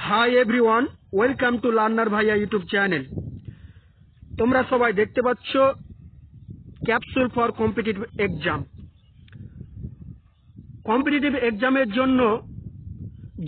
Hi everyone, welcome to learner ভাইয়া YouTube channel. তোমরা সবাই দেখতে পাচ্ছ capsule for competitive exam. Competitive এক্সামের জন্য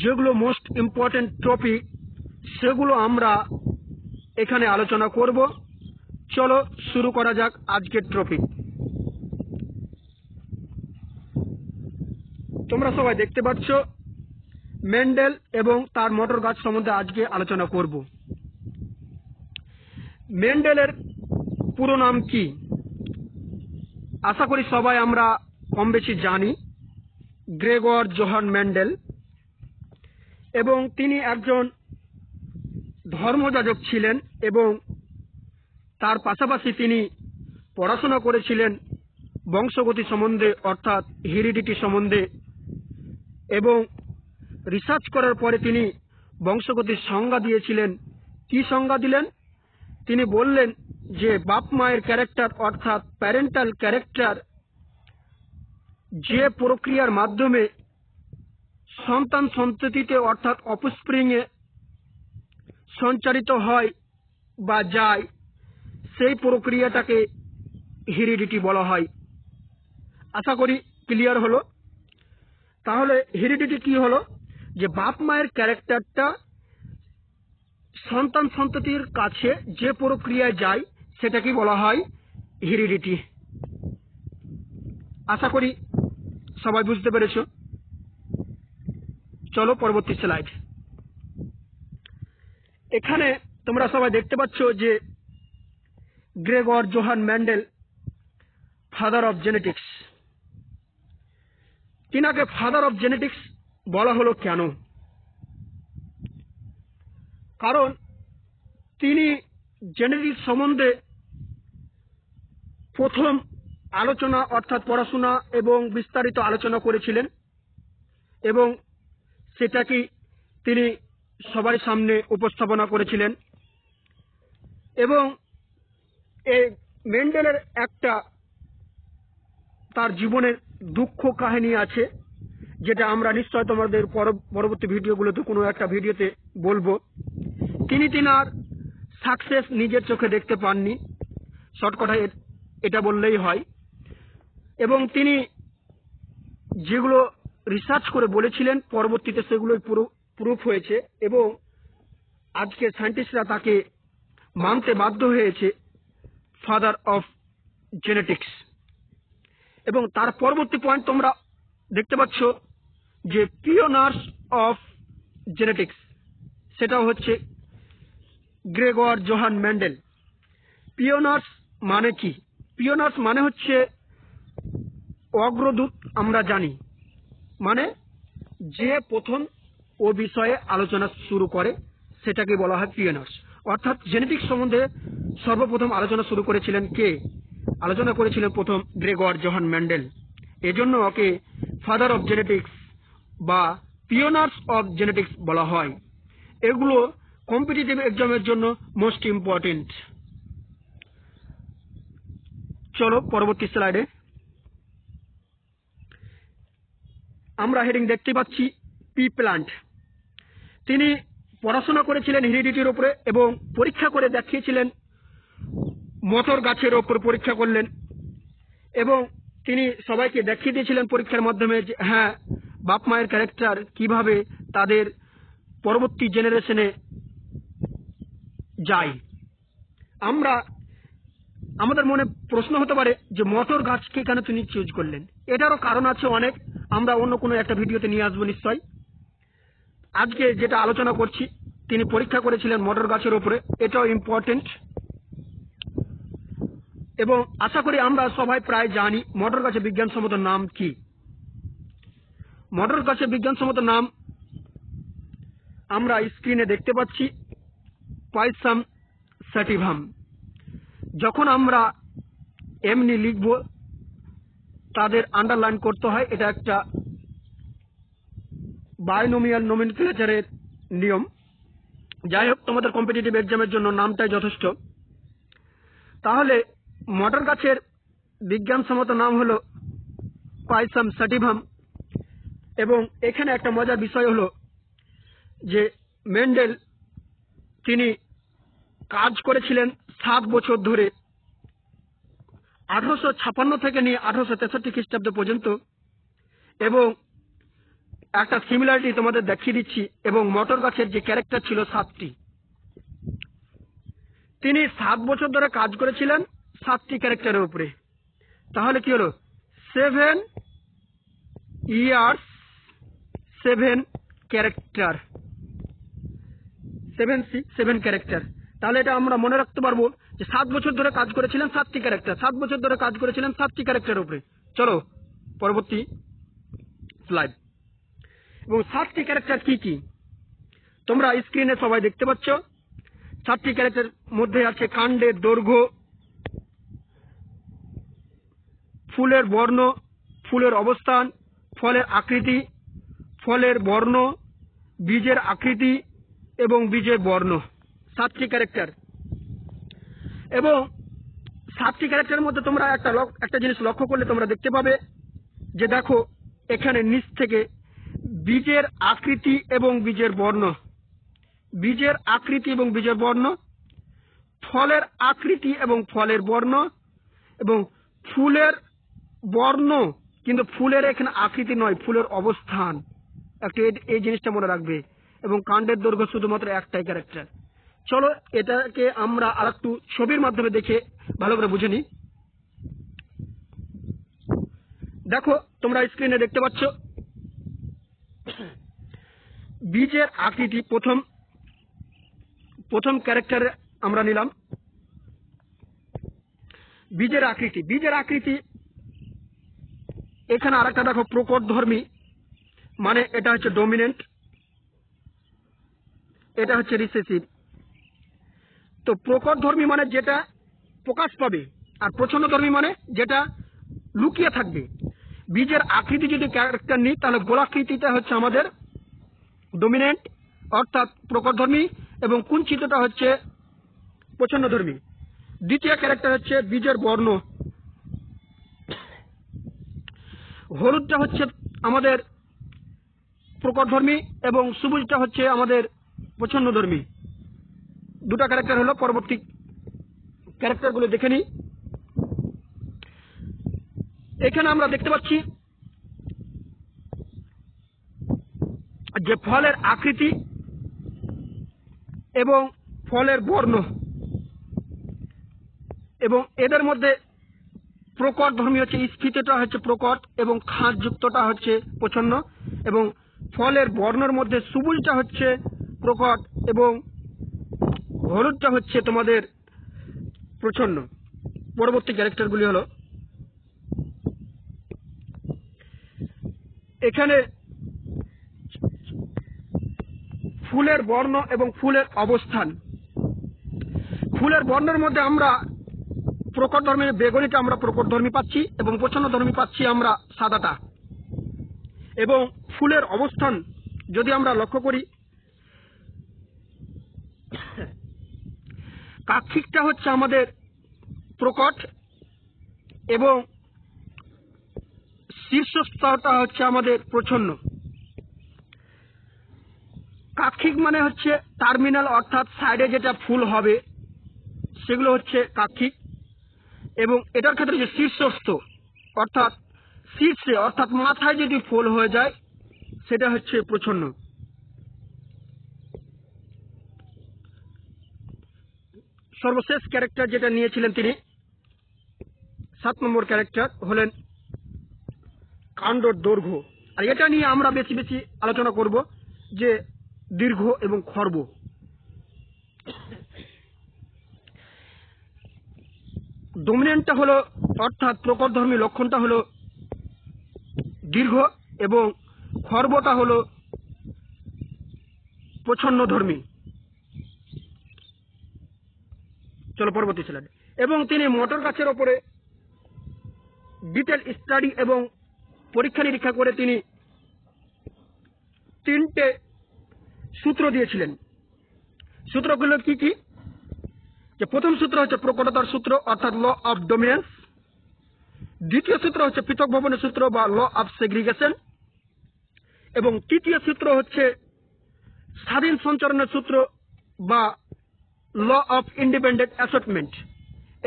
যেগুলো মোস্ট ইম্পর্টেন্ট টপিক সেগুলো আমরা এখানে আলোচনা করব। চলো শুরু করা যাক আজকের টপিক। তোমরা সবাই দেখতে পাচ্ছ মেন্ডেল এবং তার মোটর গাছ সম্বন্ধে আজকে আলোচনা করব। মেন্ডেলের পুরো নাম কি? আশা করি সবাই আমরা কম বেশি জানি, গ্রেগর জোহান মেন্ডেল। এবং তিনি একজন ধর্মযাজক ছিলেন এবং তার পাশাপাশি তিনি পড়াশোনা করেছিলেন বংশগতি সম্বন্ধে, অর্থাৎ হেরিডিটি সম্বন্ধে। এবং রিসার্চ করার পরে তিনি বংশগতির সংজ্ঞা দিয়েছিলেন। কি সংজ্ঞা দিলেন? তিনি বললেন যে বাপ মায়ের ক্যারেক্টার অর্থাৎ প্যারেন্টাল ক্যারেক্টার যে প্রক্রিয়ার মাধ্যমে সন্তান সন্ততিতে অর্থাৎ অফস্প্রিংয়ে সঞ্চারিত হয় বা যায়, সেই প্রক্রিয়াটাকে হেরিডিটি বলা হয়। আশা করি ক্লিয়ার হলো। তাহলে হেরিডিটি কি হলো? যে বাপ মায়ের ক্যারেক্টারটা সন্তান সন্ততির কাছে যে প্রক্রিয়ায় যায় সেটাকে বলা হয় হেরিডিটি। আশা করি সবাই বুঝতে পেরেছ। চলো পরবর্তী স্লাইড। এখানে তোমরা সবাই দেখতে পাচ্ছ যে Gregor Johann Mendel, father of genetics. তিনাকে ফাদার অফ জেনেটিক্স বলা হলো কেন? কারণ তিনি জেনেটিক্স সম্বন্ধে প্রথম আলোচনা অর্থাৎ পড়াশোনা এবং বিস্তারিত আলোচনা করেছিলেন এবং সেটাকে তিনি সবার সামনে উপস্থাপনা করেছিলেন। এবং এই মেন্ডেলের একটা তার জীবনের দুঃখ কাহিনী আছে, যেটা আমরা নিশ্চয় তোমাদের পরবর্তী ভিডিওগুলোতে কোনো একটা ভিডিওতে বলবো। তিনি তিনার সাকসেস নিজের চোখে দেখতে পাননি, শর্টকাটে এটা বললেই হয়। এবং তিনি যেগুলো রিসার্চ করে বলেছিলেন পরবর্তীতে সেগুলোই প্রুফ হয়েছে এবং আজকে সায়েন্টিস্টরা তাকে মানতে বাধ্য হয়েছে ফাদার অফ জেনেটিক্স। এবং তার পরবর্তী পয়েন্ট তোমরা দেখতে পাচ্ছ যে পিওনার্স অফ জেনেটিক্স, সেটা হচ্ছে গ্রেগর জোহান মেন্ডেল। পিওনার্স মানে কি? পিওনার্স মানে হচ্ছে অগ্রদূত। আমরা জানি মানে যে প্রথম ও বিষয়ে আলোচনা শুরু করে সেটাকে বলা হয় পিওনার্স। অর্থাৎ জেনেটিক্স সম্বন্ধে সর্বপ্রথম আলোচনা শুরু করেছিলেন কে? আলোচনা করেছিলেন প্রথম গ্রেগর জোহান মেন্ডেল। এজন্য ওকে ফাদার অফ জেনেটিক্স বা পিওনার্স অফ জেনেটিক্স বলা হয়। এগুলো কম্পিটিটিভ এক্সামের জন্য মোস্ট ইম্পর্টেন্ট। চলো পরবর্তী স্লাইডে। আমরা হেডিং দেখতে পাচ্ছি পি প্ল্যান্ট। তিনি পড়াশোনা করেছিলেন হেরিডিটির উপরে এবং পরীক্ষা করে দেখিয়েছিলেন মটর গাছের ওপর পরীক্ষা করলেন এবং তিনি সবাইকে দেখিয়ে দিয়েছিলেন পরীক্ষার মাধ্যমে যে হ্যাঁ, বাপ মায়ের ক্যারেক্টার কিভাবে তাদের পরবর্তী জেনারেশনে যায়। আমাদের মনে প্রশ্ন হতে পারে যে মটর গাছকে কেন তিনি চুজ করলেন? এটারও কারণ আছে অনেক, আমরা অন্য কোনো একটা ভিডিওতে নিয়ে আসবো নিশ্চয়। আজকে যেটা আলোচনা করছি, তিনি পরীক্ষা করেছিলেন মটর গাছের উপরে, এটাও ইম্পর্টেন্ট। এবং আশা করি আমরা সবাই প্রায় জানি মটর গাছের বিজ্ঞানসম্মত নাম কি। মটর গাছের বিজ্ঞানসম্মত নাম আমরা স্ক্রিনে দেখতে পাচ্ছি, পাইসাম স্যাটিভাম। যখন আমরা এমনি লিখব তাদের আন্ডারলাইন করতে হয়, এটা একটা বায়োনোমিয়াল নোমেনক্লেচারের নিয়ম। যাই হোক, তোমাদের কম্পিটিটিভ এক্সামের জন্য নামটাই যথেষ্ট। তাহলে মটর গাছের বিজ্ঞানসম্মত নাম হলো পাইসাম স্যাটিভাম। এবং এখানে একটা মজার বিষয় হলো যে মেন্ডেল তিনি কাজ করেছিলেন 7 বছর ধরে, 1856 থেকে নিয়ে 1863 খ্রিস্টাব্দ পর্যন্ত। এবং একটা সিমিলারিটি তোমাদের দেখিয়ে দিচ্ছি। এবং মটর গাছের যে ক্যারেক্টার ছিল 7টি, তিনি 7 বছর ধরে কাজ করেছিলেন 7টি ক্যারেক্টারের উপরে। তাহলে কি হলো? 7 years 7 ক্যারেক্টার, 7 ক্যারেক্টার। তাহলে এটা আমরা মনে রাখতে পারবো যে 7 বছর ধরে কাজ করেছিলেন 7টি ক্যারেক্টার, 7 বছর ধরে কাজ করেছিলেন 7টি ক্যারেক্টারের উপরে। চলো পরবর্তী স্লাইড। এবং 7টি ক্যারেক্টার কি কি তোমরা স্ক্রিনে সবাই দেখতে পাচ্ছ। 7টি ক্যারেক্টার মধ্যে আছে কাণ্ডের দৈর্ঘ্য, ফুলের বর্ণ, ফুলের অবস্থান, ফলের আকৃতি, ফলের বর্ণ, বীজের আকৃতি এবং বীজের বর্ণ। 7টি ক্যারেক্টার। এবং 7টি ক্যারেক্টারের মধ্যে তোমরা একটা জিনিস লক্ষ্য করলে তোমরা দেখতে পাবে যে দেখো এখানে নিচ থেকে বীজের আকৃতি এবং বীজের বর্ণ, বীজের আকৃতি এবং বীজের বর্ণ, ফলের আকৃতি এবং ফলের বর্ণ, এবং ফুলের বর্ণ, কিন্তু ফুলের এখানে আকৃতি নয়, ফুলের অবস্থান। একটু এই জিনিসটা মনে রাখবে। এবং কাণ্ডের দৈর্ঘ্য শুধুমাত্র একটাই ক্যারেক্টার। চলো এটাকে আমরা আরেকটু ছবির মাধ্যমে দেখে ভালো করে বুঝে নিই। দেখো তোমরা স্ক্রিনে দেখতে পাচ্ছ বীজের আকৃতি। প্রথম ক্যারেক্টারে আমরা নিলাম বীজের আকৃতি। বীজের আকৃতি এখানে আরেকটা দেখো প্রকটধর্মী, মানে এটা হচ্ছে ডমিনেন্ট, এটা হচ্ছে রিসেসিভ। তো প্রকটধর্মী মানে যেটা প্রকাশ পাবে, আর প্রচ্ছন্নধর্মী মানে যেটা লুকিয়ে থাকবে। বীজের আকৃতি যদি ক্যারেক্টার নিই তাহলে গোলাকৃতিটা হচ্ছে আমাদের ডমিনেন্ট অর্থাৎ প্রকটধর্মী, এবং কুঞ্চিতটা হচ্ছে প্রচ্ছন্নধর্মী। দ্বিতীয় ক্যারেক্টার হচ্ছে বীজের বর্ণ। হলুদটা হচ্ছে আমাদের প্রকটধর্মী এবং সবুজটা হচ্ছে আমাদের প্রচ্ছন্নধর্মী। দুটা ক্যারেক্টার হলো। পরবর্তী ক্যারেক্টারগুলো দেখে নিই। এখানে আমরা দেখতে পাচ্ছি যে ফলের আকৃতি এবং ফলের বর্ণ, এবং এদের মধ্যে প্রকটধর্মী হচ্ছে স্ফীতটা হচ্ছে প্রকট এবং খাঁজযুক্তটা হচ্ছে প্রচ্ছন্ন, এবং ফলের বর্ণের মধ্যে সবুজটা হচ্ছে প্রকট এবং হলুদটা হচ্ছে তোমাদের প্রচ্ছন্ন। পরবর্তী ক্যারেক্টারগুলি হলো এখানে ফুলের বর্ণ এবং ফুলের অবস্থান। ফুলের বর্ণের মধ্যে আমরা প্রকটধর্মী বেগুনিটা আমরা প্রকটধর্মী পাচ্ছি এবং প্রচ্ছন্নধর্মী পাচ্ছি আমরা সাদাটা। এবং ফুলের অবস্থান যদি আমরা লক্ষ্য করি, কাক্ষিকটা হচ্ছে আমাদের প্রকট এবং শীর্ষস্তরটা হচ্ছে আমাদের প্রচ্ছন্ন। কাক্ষিক মানে হচ্ছে টার্মিনাল অর্থাৎ সাইডে যেটা ফুল হবে সেগুলো হচ্ছে কাক্ষিক, এবং এটার ক্ষেত্রে যে শীর্ষস্থ অর্থাৎ শীর্ষে অর্থাৎ মাথায় যদি ফুল হয়ে যায় সেটা হচ্ছে প্রচ্ছন্ন। সর্বশেষ ক্যারেক্টার যেটা নিয়েছিলেন তিনি 7 নম্বর ক্যারেক্টার হলেন কাণ্ডর দৈর্ঘ্য। আর এটা নিয়ে আমরা বেশি বেশি আলোচনা করব যে দীর্ঘ এবং খর্ব। ডমিনেন্টটা হলো অর্থাৎ প্রকটধর্মী লক্ষণটা হলো দীর্ঘ এবং খর্বটা হলো প্রচ্ছন্নধর্মী। চলো পরবর্তী স্লাইড। এবং তিনি মটর গাছের ওপরে ডিটেল স্টাডি এবং পরীক্ষা নিরীক্ষা করে তিনি 3টে সূত্র দিয়েছিলেন। সূত্রগুলো কি কি? যে প্রথম সূত্র হচ্ছে প্রকটতার সূত্র অর্থাৎ ল অফ ডমিনেন্স। দ্বিতীয় সূত্র হচ্ছে পৃথক ভবনের সূত্র বা ল অফ সেগ্রিগেশন, এবং তৃতীয় সূত্র হচ্ছে স্বাধীন সঞ্চালনের সূত্র বা ল অফ ইন্ডিপেন্ডেন্ট অ্যাসর্টমেন্ট।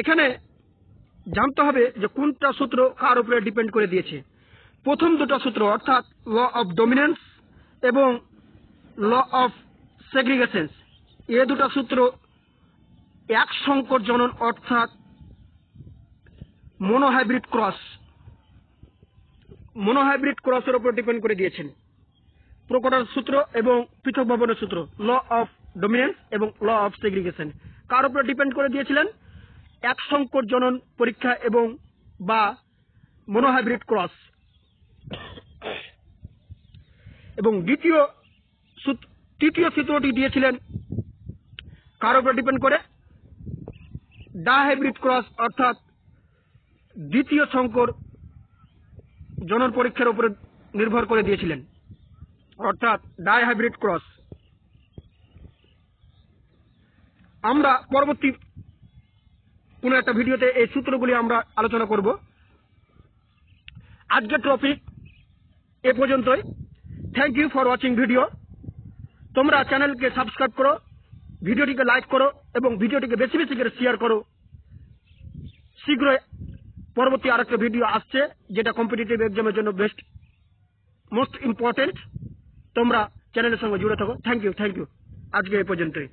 এখানে জানতে হবে যে কোনটা সূত্র কার উপরে ডিপেন্ড করে দিয়েছে। প্রথম দুটো সূত্র অর্থাৎ ল অফ ডমিনেন্স এবং ল অফ সেগ্রিগেশন, এ দুটো সূত্র এক সংকর জনন অর্থাৎ মনোহাইব্রিড ক্রসের উপর ডিপেন্ড করে দিয়েছেন। প্রকটন সূত্র এবং পৃথক ভবনের সূত্র, ল অফ ডমিনেন্স এবং ল অফ সেগ্রিগেশন কার উপর ডিপেন্ড করে দিয়েছিলেন? এক সংকর জনন পরীক্ষা এবং বা মনোহাইব্রিড ক্রস। এবং তৃতীয় সূত্রটি দিয়েছিলেন কার উপর ডিপেন্ড করে? ডাইহাইব্রিড ক্রস অর্থাৎ দ্বিতীয় সংকর জনন পরীক্ষার উপরে নির্ভর করে দিয়েছিলেন, অর্থাৎ ডাইহাইব্রিড ক্রস। আমরা পরবর্তী কোনো একটা ভিডিওতে এই সূত্রগুলি আমরা আলোচনা করব। আজকের টপিক এ পর্যন্তই। Thank you for watching video. তোমরা চ্যানেলকে সাবস্ক্রাইব করো, ভিডিওটিকে লাইক করো এবং ভিডিওটিকে বেশি বেশি করে শেয়ার করো। শীঘ্রই পরবর্তী আরেকটা ভিডিও আসছে যেটা কম্পিটিটিভ এক্সামের জন্য মোস্ট ইম্পর্টেন্ট। তোমরা চ্যানেলের সঙ্গে জুড়ে থাকো। Thank you. আজকে এ পর্যন্তই।